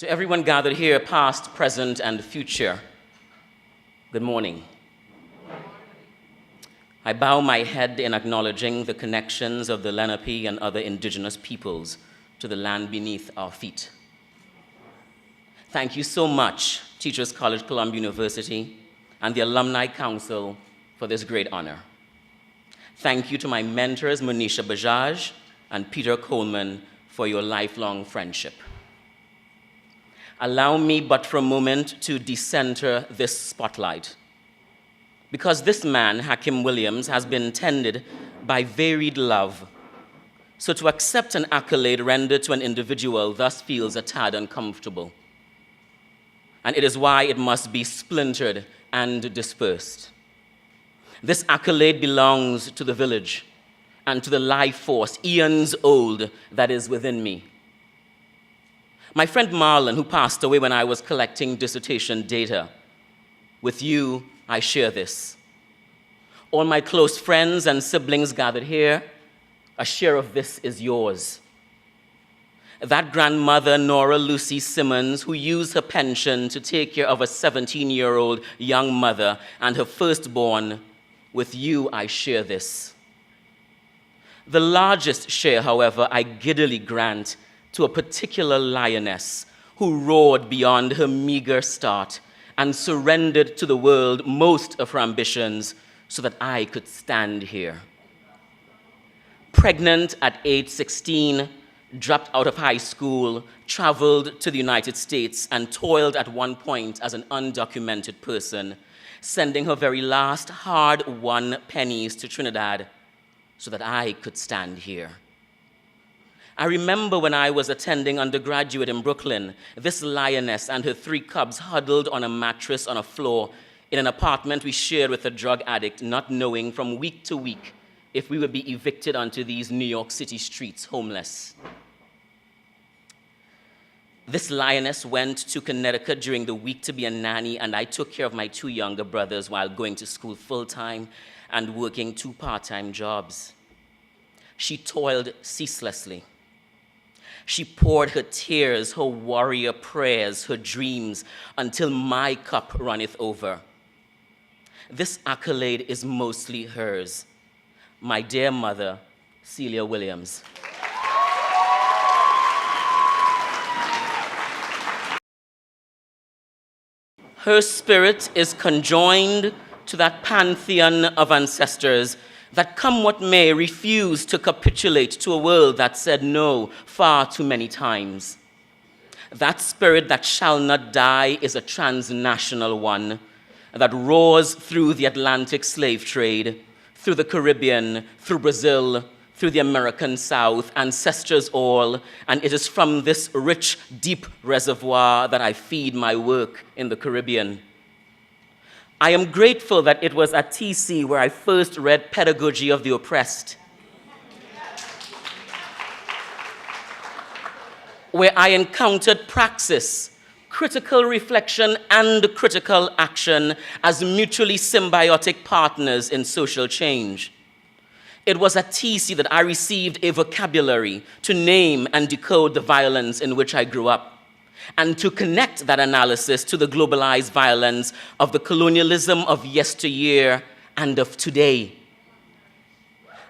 To everyone gathered here, past, present, and future, good morning. I bow my head in acknowledging the connections of the Lenape and other indigenous peoples to the land beneath our feet. Thank you so much, Teachers College Columbia University and the Alumni Council for this great honor. Thank you to my mentors, Monisha Bajaj and Peter Coleman, for your lifelong friendship. Allow me but for a moment to decenter this spotlight, because this man, Hakim Williams, has been tended by varied love. So to accept an accolade rendered to an individual thus feels a tad uncomfortable. And it is why it must be splintered and dispersed. This accolade belongs to the village and to the life force, eons old, that is within me. My friend Marlon, who passed away when I was collecting dissertation data, with you, I share this. All my close friends and siblings gathered here, a share of this is yours. That grandmother, Nora Lucy Simmons, who used her pension to take care of a 17-year-old young mother and her firstborn, with you, I share this. The largest share, however, I giddily grant to a particular lioness who roared beyond her meager start and surrendered to the world most of her ambitions so that I could stand here. Pregnant at age 16, dropped out of high school, traveled to the United States, and toiled at one point as an undocumented person, sending her very last hard-won pennies to Trinidad so that I could stand here. I remember when I was attending undergraduate in Brooklyn, this lioness and her 3 cubs huddled on a mattress on a floor in an apartment we shared with a drug addict, not knowing from week to week if we would be evicted onto these New York City streets homeless. This lioness went to Connecticut during the week to be a nanny, and I took care of my 2 younger brothers while going to school full-time and working 2 part-time jobs. She toiled ceaselessly. She poured her tears, her warrior prayers, her dreams, until my cup runneth over. This accolade is mostly hers. My dear mother, Celia Williams. Her spirit is conjoined to that pantheon of ancestors that, come what may, refused to capitulate to a world that said no far too many times. That spirit that shall not die is a transnational one that roars through the Atlantic slave trade, through the Caribbean, through Brazil, through the American South, ancestors all, and it is from this rich, deep reservoir that I feed my work in the Caribbean. I am grateful that it was at TC where I first read Pedagogy of the Oppressed, where I encountered praxis, critical reflection, and critical action as mutually symbiotic partners in social change. It was at TC that I received a vocabulary to name and decode the violence in which I grew up, and to connect that analysis to the globalized violence of the colonialism of yesteryear and of today.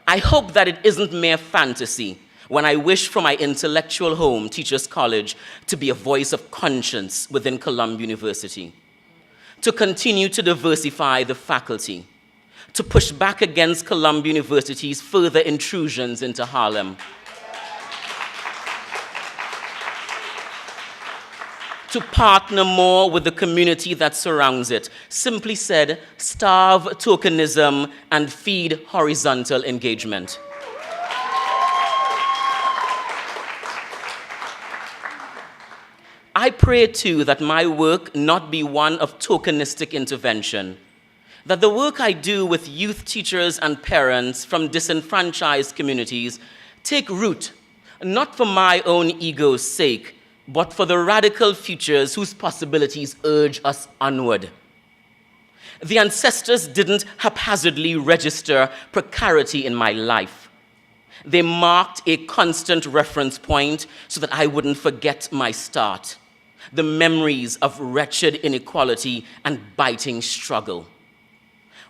I hope that it isn't mere fantasy when I wish for my intellectual home, Teachers College, to be a voice of conscience within Columbia University, to continue to diversify the faculty, to push back against Columbia University's further intrusions into Harlem, to partner more with the community that surrounds it. Simply said, starve tokenism and feed horizontal engagement. I pray too that my work not be one of tokenistic intervention, that the work I do with youth teachers and parents from disenfranchised communities take root, not for my own ego's sake, but for the radical futures whose possibilities urge us onward. The ancestors didn't haphazardly register precarity in my life. They marked a constant reference point so that I wouldn't forget my start. the memories of wretched inequality and biting struggle.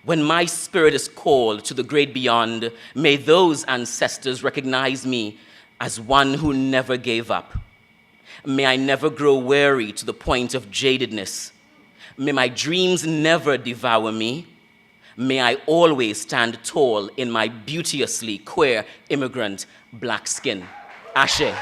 When my spirit is called to the great beyond, may those ancestors recognize me as one who never gave up. May I never grow weary to the point of jadedness. May my dreams never devour me. May I always stand tall in my beauteously queer immigrant black skin. Ashe.